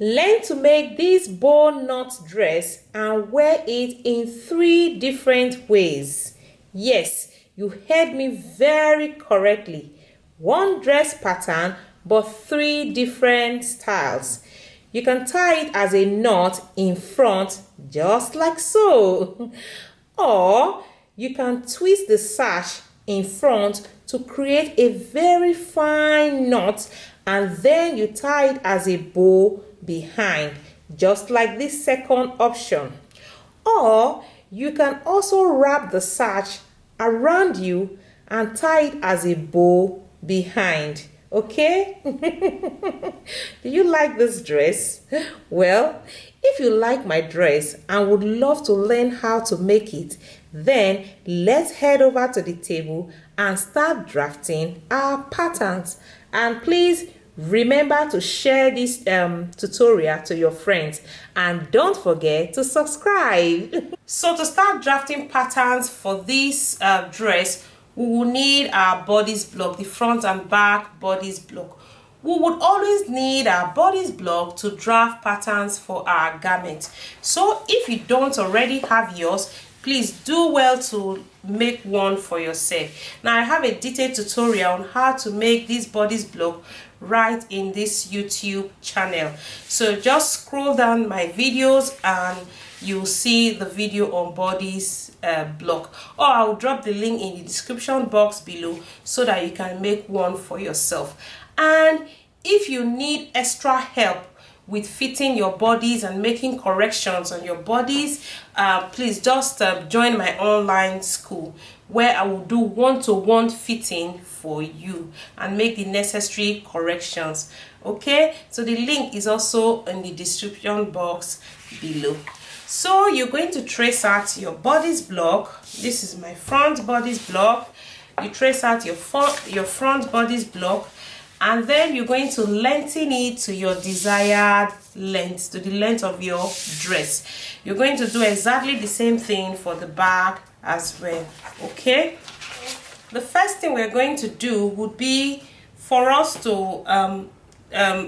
Learn to make this bow knot dress and wear it in 3 different ways. Yes, you heard me very correctly. One dress pattern but 3 different styles. You can tie it as a knot in front just like so. Or you can twist the sash in front to create a very fine knot, and then you tie it as a bow behind, just like this second option. Or you can also wrap the sash around you and tie it as a bow behind. Okay? Do you like this dress? Well, if you like my dress and would love to learn how to make it, then let's head over to the table and start drafting our patterns. And please remember to share this tutorial to your friends, and don't forget to subscribe. So to start drafting patterns for this dress, we will need our bodice block, the front and back bodice block. We would always need our bodice block to draft patterns for our garment. So if you don't already have yours, please do well to make one for yourself. Now I have a detailed tutorial on how to make this bodice block right in this YouTube channel. So just scroll down my videos and you'll see the video on bodice block, or I'll drop the link in the description box below so that you can make one for yourself. And if you need extra help with fitting your bodies and making corrections on your bodies, please just join my online school where I will do one-to-one fitting for you and make the necessary corrections. Okay, so the link is also in the description box below. So you're going to trace out your bodice block. This is my front bodice block. You trace out your front bodice block, and then you're going to lengthen it to your desired length, to the length of your dress. You're going to do exactly the same thing for the back as well. Okay, the first thing we're going to do would be for us to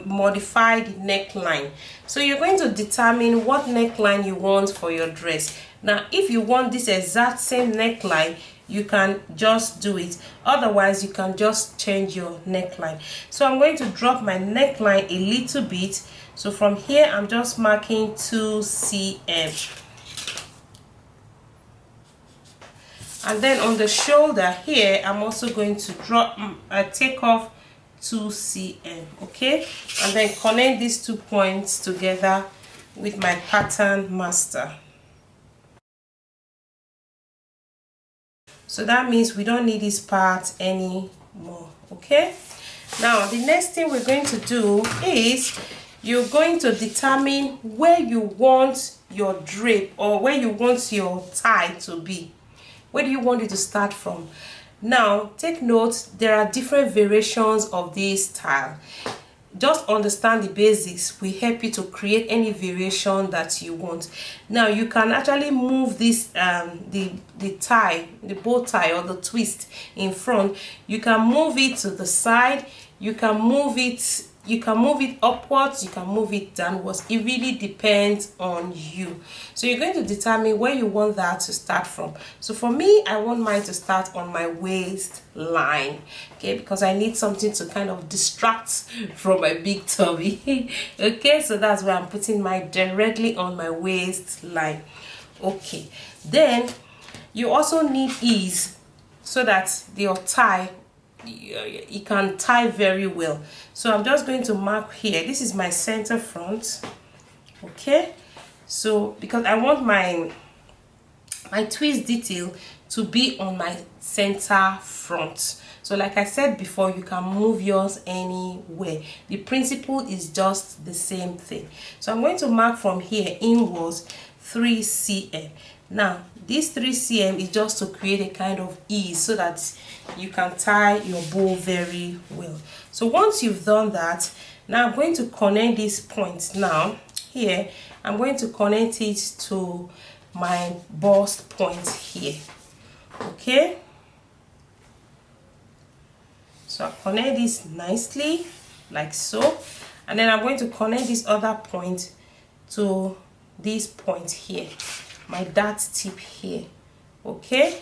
modify the neckline. So you're going to determine what neckline you want for your dress. Now if you want this exact same neckline, you can just do it. Otherwise you can just change your neckline. So I'm going to drop my neckline a little bit. So from here I'm just marking 2 cm, and then on the shoulder here I'm also going to drop take off 2 cm. Okay, and then connect these 2 points together with my pattern master. So that means we don't need this part anymore. Okay, now the next thing we're going to do is you're going to determine where you want your drape, or where you want your tie to be. Where do you want it to start from? Now take note, there are different variations of this style. Just understand the basics will help you to create any variation that you want. Now you can actually move this the tie, the bow tie or the twist in front. You can move it to the side, you can move it upwards, you can move it downwards. It really depends on you. So you're going to determine where you want that to start from. So for me, I want mine to start on my waistline, okay, because I need something to kind of distract from my big tummy. Okay, so that's why I'm putting mine directly on my waistline. Okay, then you also need ease so that your tie, you can tie very well. So I'm just going to mark here. This is my center front. Okay, so because I want my twist detail to be on my center front. So like I said before, you can move yours anywhere. The principle is just the same thing. So I'm going to mark from here inwards 3 cm. Now this 3 cm is just to create a kind of ease so that you can tie your bow very well. So once you've done that, now I'm going to connect this point. Now here I'm going to connect it to my bust point here. Okay, so I connect this nicely like so, and then I'm going to connect this other point to this point here, my dart tip here. Okay,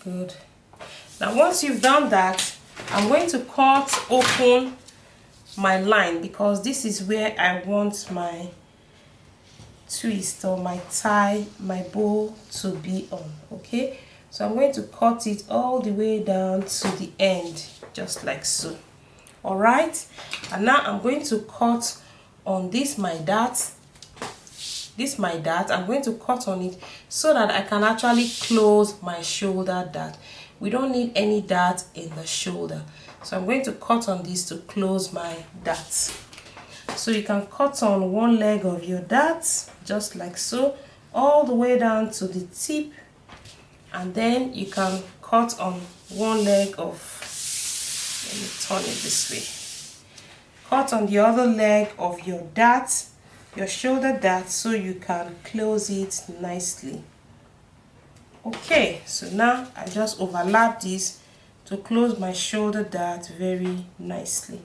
good. Now once you've done that, I'm going to cut open my line, because this is where I want my twist or my tie, my bow to be on. Okay, so I'm going to cut it all the way down to the end, just like so. All right, and now I'm going to cut on this my dart. I'm going to cut on it so that I can actually close my shoulder dart. We don't need any dart in the shoulder, so I'm going to cut on this to close my dart. So you can cut on one leg of your dart, just like so, all the way down to the tip, and then you can cut on one leg of, let me turn it this way, cut on the other leg of your dart, your shoulder dart, so you can close it nicely. Okay, so now I just overlap this to close my shoulder dart very nicely.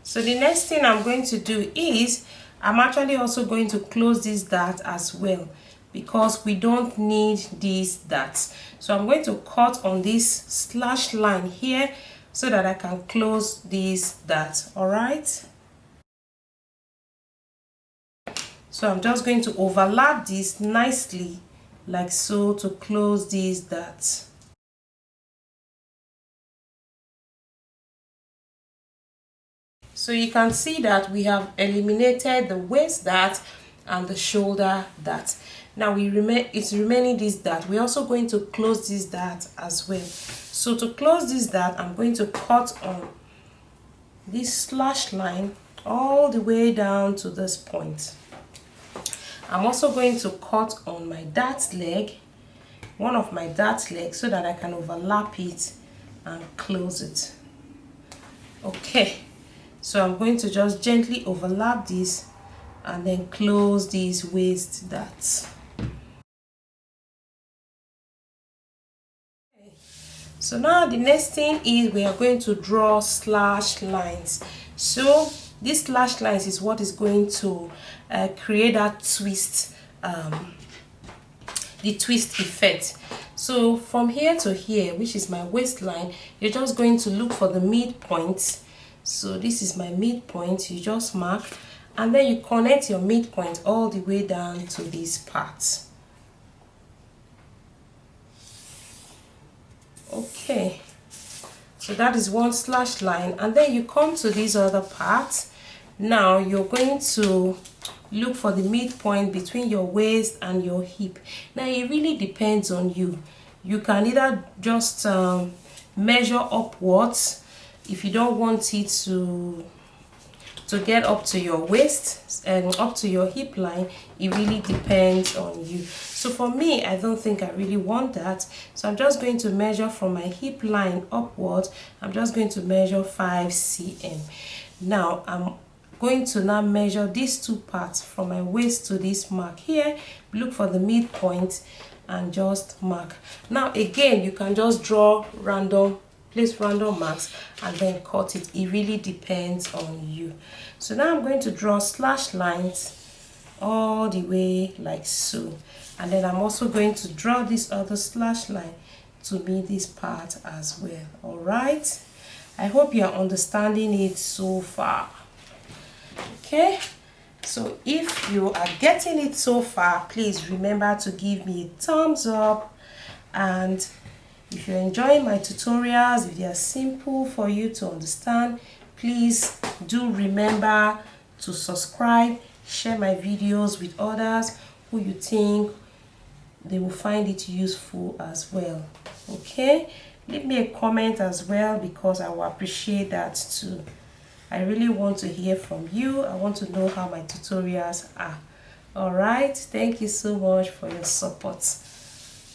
So the next thing I'm going to do is I'm actually also going to close this dart as well, because we don't need these darts. So I'm going to cut on this slash line here so that I can close these darts. All right, so I'm just going to overlap this nicely like so to close these darts. So you can see that we have eliminated the waist dart and the shoulder dart. Now it's remaining this dart. We're also going to close this dart as well. So to close this dart, I'm going to cut on this slash line all the way down to this point. I'm also going to cut on my dart leg, one of my dart legs, so that I can overlap it and close it. Okay, so I'm going to just gently overlap this and then close these waist darts. Okay. So now the next thing is we are going to draw slash lines. So this slash lines is what is going to create that twist, the twist effect. So from here to here, which is my waistline, you're just going to look for the midpoint. So this is my midpoint, you just mark, and then you connect your midpoint all the way down to this part. Okay, so that is one slash line, and then you come to this other part. Now you're going to look for the midpoint between your waist and your hip. Now it really depends on you. You can either just measure upwards if you don't want it to get up to your waist and up to your hip line. It really depends on you. So for me, I don't think I really want that, so I'm just going to measure from my hip line upwards. I'm just going to measure 5 cm. Now I'm going to now measure these two parts from my waist to this mark here. Look for the midpoint and just mark. Now again, you can just draw place random marks and then cut it. It really depends on you. So now I'm going to draw slash lines all the way like so, and then I'm also going to draw this other slash line to meet this part as well. All right, I hope you are understanding it so far. Okay, so if you are getting it so far, please remember to give me a thumbs up, and if you're enjoying my tutorials, if they are simple for you to understand, please do remember to subscribe, share my videos with others who you think they will find it useful as well. Okay, leave me a comment as well, because I will appreciate that too. I really want to hear from you. I want to know how my tutorials are. All right, thank you so much for your support.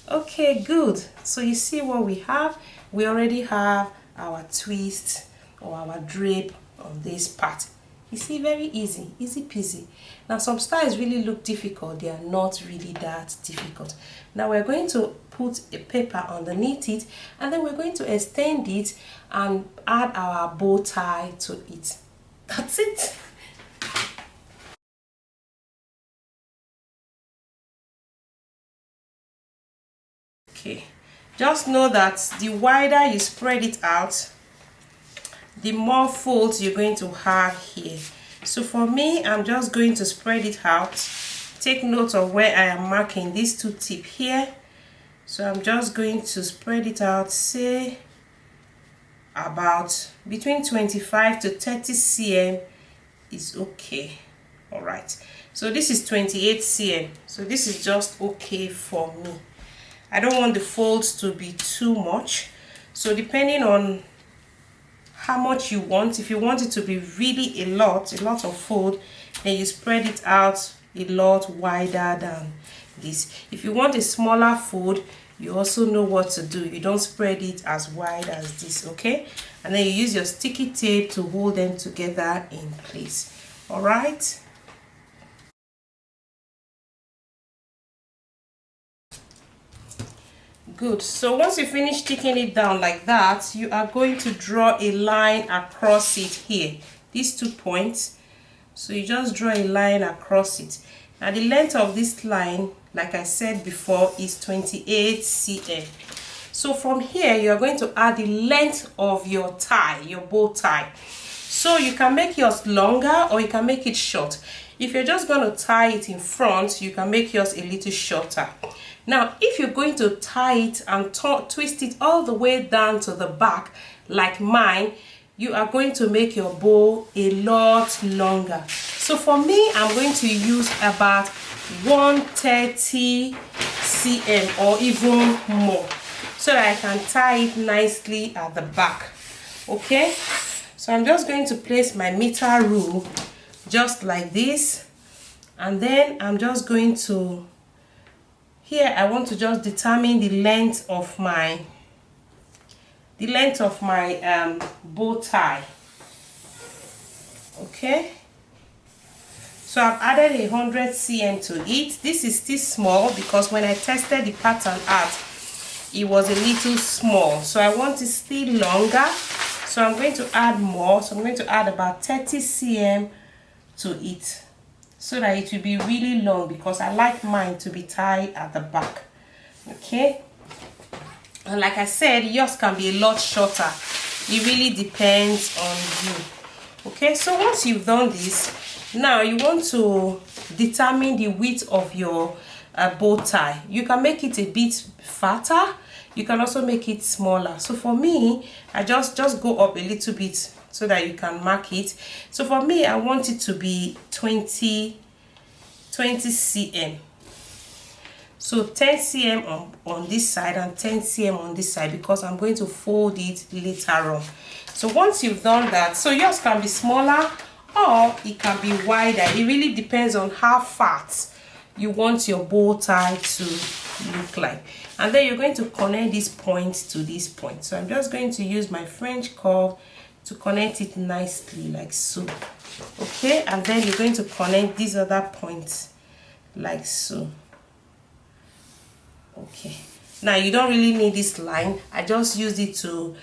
Okay, good. So you see what we have. We already have our twist or our drape on this part. You see, very easy peasy. Now some styles really look difficult. They are not really that difficult. Now we're going to put a paper underneath it, and then we're going to extend it and add our bow tie to it. That's it. Okay, just know that the wider you spread it out, the more folds you're going to have here. So for me, I'm just going to spread it out. Take note of where I am marking these two tips here. So I'm just going to spread it out, say about between 25 to 30 cm is okay. All right, so this is 28 cm, so this is just okay for me. I don't want the folds to be too much, so depending on how much you want, if you want it to be really a lot of fold, then you spread it out a lot wider than this. If you want a smaller fold, you also know what to do. You don't spread it as wide as this, okay? And then you use your sticky tape to hold them together in place. All right. Good. So once you finish sticking it down like that, you are going to draw a line across it here, these 2 points. So you just draw a line across it. Now the length of this line, like I said before, is 28 cm. So from here, you are going to add the length of your tie, your bow tie. So you can make yours longer or you can make it short. If you're just going to tie it in front, you can make yours a little shorter. Now, if you're going to tie it and twist it all the way down to the back, like mine, you are going to make your bow a lot longer. So for me, I'm going to use about 130 cm or even more, so that I can tie it nicely at the back. Okay, so I'm just going to place my meter rule just like this, and then I'm just going to, here I want to just determine the length of my bow tie. Okay, so I've added 100 cm to it. This is still small because when I tested the pattern out, it was a little small, so I want it still longer. So I'm going to add more. So I'm going to add about 30 cm to it, so that it will be really long, because I like mine to be tied at the back. Okay, and like I said, yours can be a lot shorter. It really depends on you. Okay, so once you've done this, now you want to determine the width of your bow tie. You can make it a bit fatter, you can also make it smaller. So for me, I just go up a little bit so that you can mark it. So for me, I want it to be 20 cm. So 10 cm on this side and 10 cm on this side, because I'm going to fold it later on. So once you've done that, so yours can be smaller or it can be wider. It really depends on how fat you want your bow tie to look like. And then you're going to connect this point to this point. So I'm just going to use my French curve to connect it nicely like so. Okay, and then you're going to connect these other points like so. Okay, now you don't really need this line. I just used it to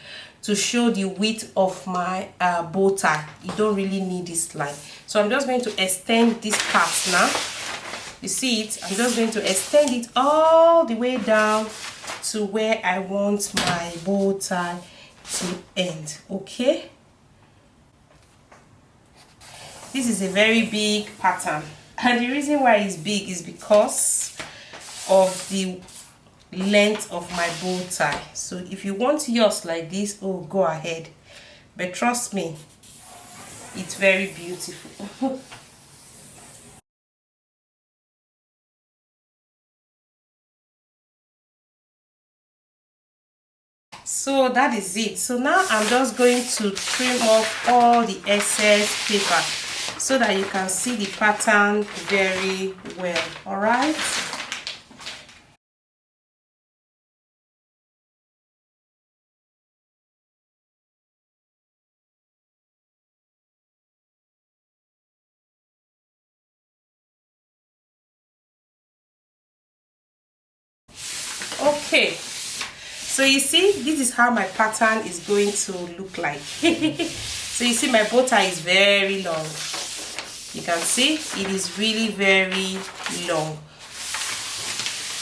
show the width of my bow tie. You don't really need this line. So I'm just going to extend this part now. You see it? I'm just going to extend it all the way down to where I want my bow tie to end. Okay, this is a very big pattern, and the reason why it's big is because of the length of my bow tie. So if you want yours like this, oh, go ahead, but trust me, it's very beautiful. So that is it. So now I'm just going to trim off all the excess paper so that you can see the pattern very well. All right. Okay, so you see, this is how my pattern is going to look like. So you see, my bow tie is very long. You can see it is really very long.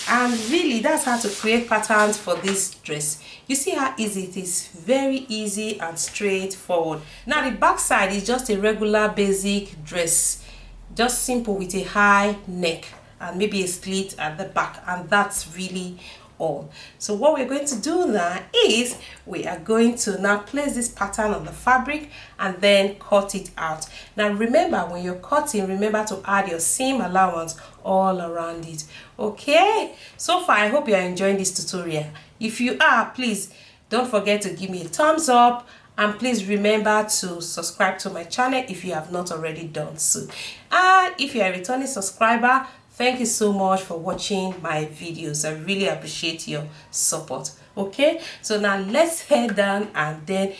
And really, that's how to create patterns for this dress. You see how easy it is? Very easy and straightforward. Now the back side is just a regular basic dress, just simple with a high neck and maybe a slit at the back, and that's really all. So what we're going to do now is we are going to now place this pattern on the fabric and then cut it out. Now remember, when you're cutting, remember to add your seam allowance all around it. Okay, so far I hope you are enjoying this tutorial. If you are, please don't forget to give me a thumbs up, and please remember to subscribe to my channel if you have not already done so. And if you are a returning subscriber, thank you so much for watching my videos. I really appreciate your support. Okay, so now let's head down and then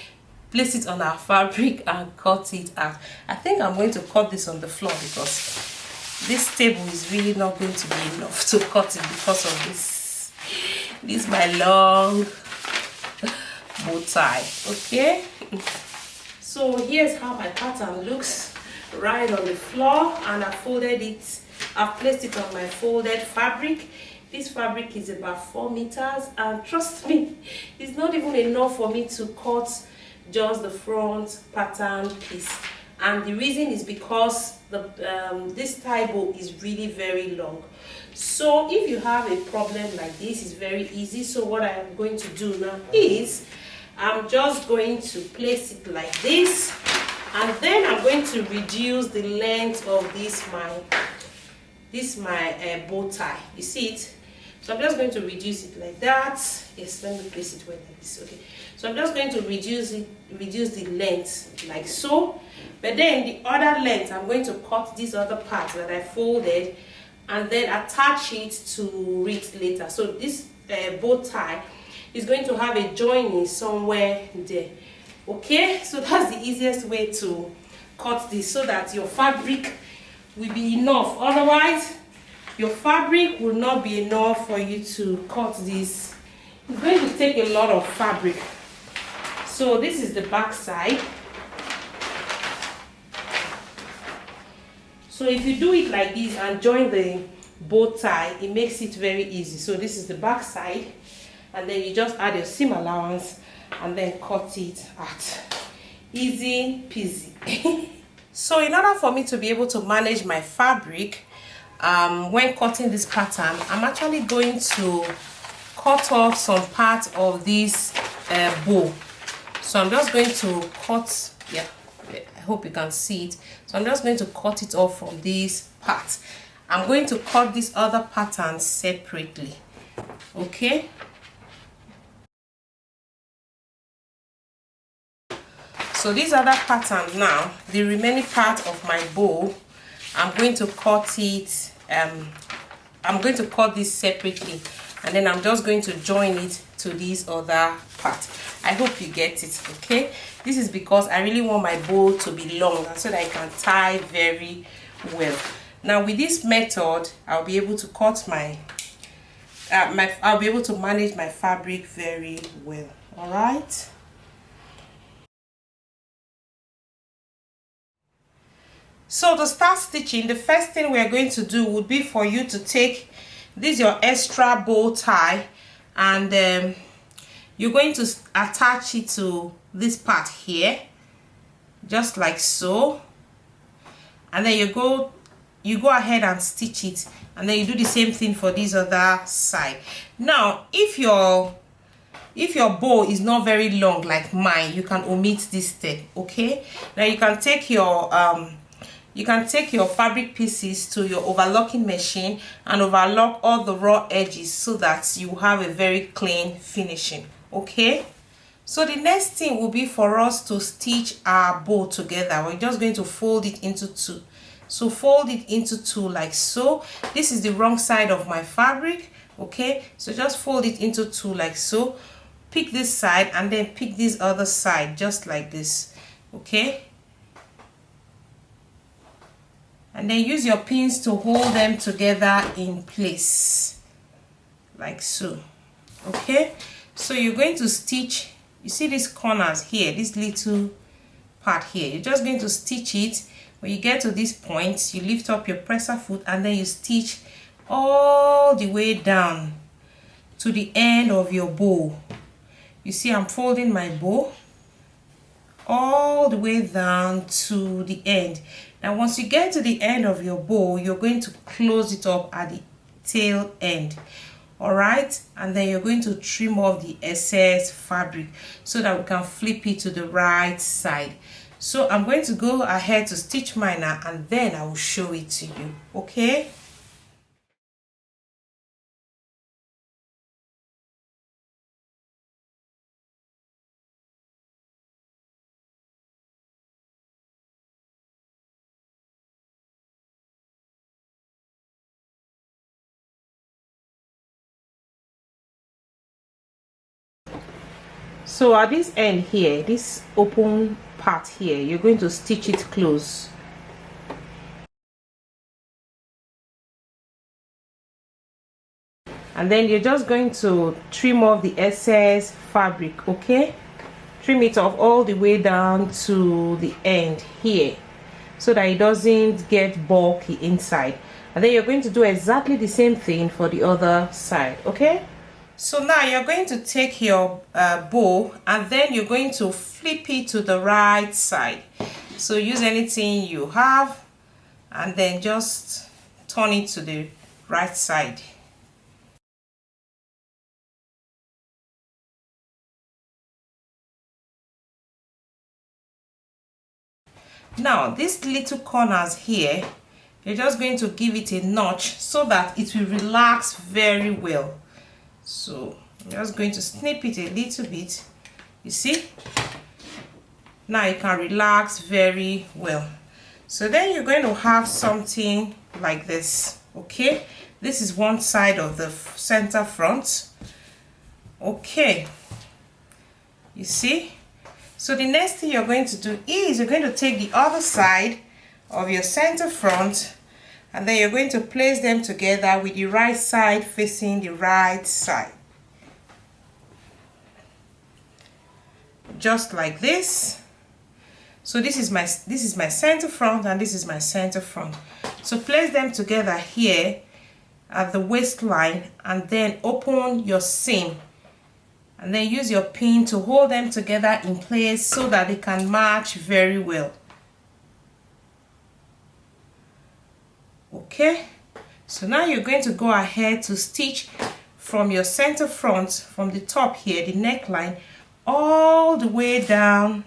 place it on our fabric and cut it out. I think I'm going to cut this on the floor because this table is really not going to be enough to cut it because of this. This is my long bow tie. Okay, so here's how my pattern looks right on the floor, and I folded it. I've placed it on my folded fabric. This fabric is about 4 meters, and trust me, it's not even enough for me to cut just the front pattern piece. And the reason is because this tie bow is really very long. So if you have a problem like this, it's very easy. So what I am going to do now is I'm just going to place it like this, and then I'm going to reduce the length of this my bow tie. You see it? So I'm just going to reduce it like that. Yes, let me place it like this. Okay, so I'm just going to reduce the length like so, but then the other length I'm going to cut this other part that I folded and then attach it to it later. So this bow tie is going to have a joining somewhere there. Okay, so that's the easiest way to cut this, so that your fabric will be enough. Otherwise your fabric will not be enough for you to cut this. It's going to take a lot of fabric. So this is the back side. So if you do it like this and join the bow tie, it makes it very easy. So this is the back side, and then you just add your seam allowance and then cut it out. Easy peasy. So in order for me to be able to manage my fabric when cutting this pattern, I'm actually going to cut off some part of this bow. So I'm just going to cut, yeah, I hope you can see it. So I'm just going to cut it off from this part. I'm going to cut this other pattern separately. Okay, so this other pattern now, the remaining part of my bow, I'm going to cut it, I'm going to cut this separately, and then I'm just going to join it to this other part. I hope you get it. Okay, this is because I really want my bow to be long so that I can tie very well. Now with this method, I'll be able to cut I'll be able to manage my fabric very well. All right. So to start stitching, the first thing we are going to do would be for you to take this your extra bow tie, and you're going to attach it to this part here, just like so, and then you go ahead and stitch it, and then you do the same thing for this other side. Now if your bow is not very long like mine, you can omit this step. Okay, now you can take your fabric pieces to your overlocking machine and overlock all the raw edges so that you have a very clean finishing. Okay, so the next thing will be for us to stitch our bow together. We're just going to fold it into two. So fold it into two like so. This is the wrong side of my fabric. Okay, so just fold it into two like so. Pick this side and then pick this other side just like this. Okay, and then use your pins to hold them together in place like so. Okay, so you're going to stitch, you see these corners here, this little part here, you're just going to stitch it. When you get to this point, you lift up your presser foot and then you stitch all the way down to the end of your bow. You see I'm folding my bow all the way down to the end. Now once you get to the end of your bow, you're going to close it up at the tail end. All right, and then you're going to trim off the excess fabric so that we can flip it to the right side. So I'm going to go ahead to stitch mine now, and then I will show it to you. Okay, so at this end here, this open part here, you're going to stitch it close. And then you're just going to trim off the excess fabric. Okay, trim it off all the way down to the end here so that it doesn't get bulky inside. And then you're going to do exactly the same thing for the other side. Okay, so now you're going to take your bow and then you're going to flip it to the right side. So use anything you have and then just turn it to the right side. Now these little corners here, you're just going to give it a notch so that it will relax very well. So I'm just going to snip it a little bit. You see, now you can relax very well. So then you're going to have something like this. Okay, this is one side of the center front. Okay, you see. So the next thing you're going to do is you're going to take the other side of your center front and then you're going to place them together with the right side facing the right side. Just like this. So this is my center front and this is my center front. So place them together here at the waistline and then open your seam. And then use your pin to hold them together in place so that they can match very well. Okay, so now you're going to go ahead to stitch from your center front, from the top here, the neckline, all the way down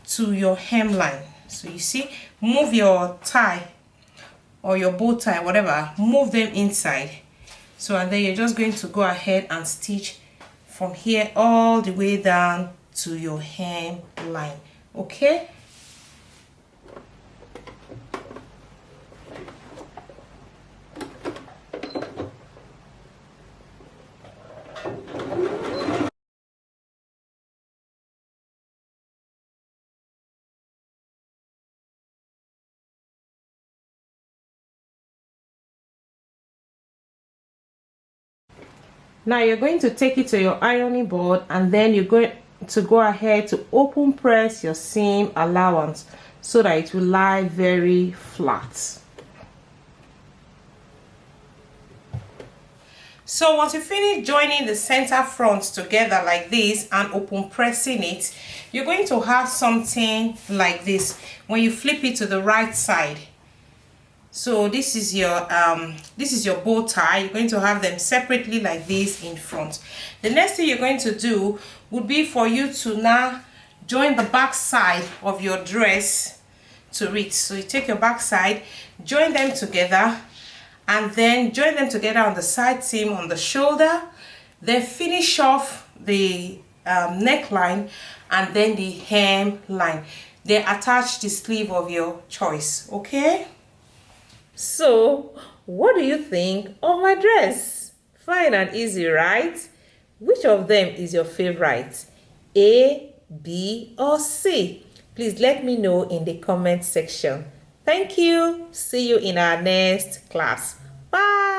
to your hemline. So you see, move your tie or your bow tie, whatever, move them inside. So and then you're just going to go ahead and stitch from here all the way down to your hemline. Okay, now you're going to take it to your ironing board and then you're going to go ahead to open press your seam allowance so that it will lie very flat. So once you finish joining the center fronts together like this and open pressing it, you're going to have something like this when you flip it to the right side. So this is your bow tie. You're going to have them separately like this in front. The next thing you're going to do would be for you to now join the back side of your dress to it. So you take your back side, join them together, and then join them together on the side seam on the shoulder. Then finish off the neckline and then the hemline. Then attach the sleeve of your choice. Okay. So, what do you think of my dress? Fine and easy, right? Which of them is your favorite? A, B, or C? Please let me know in the comment section. Thank you. See you in our next class. Bye.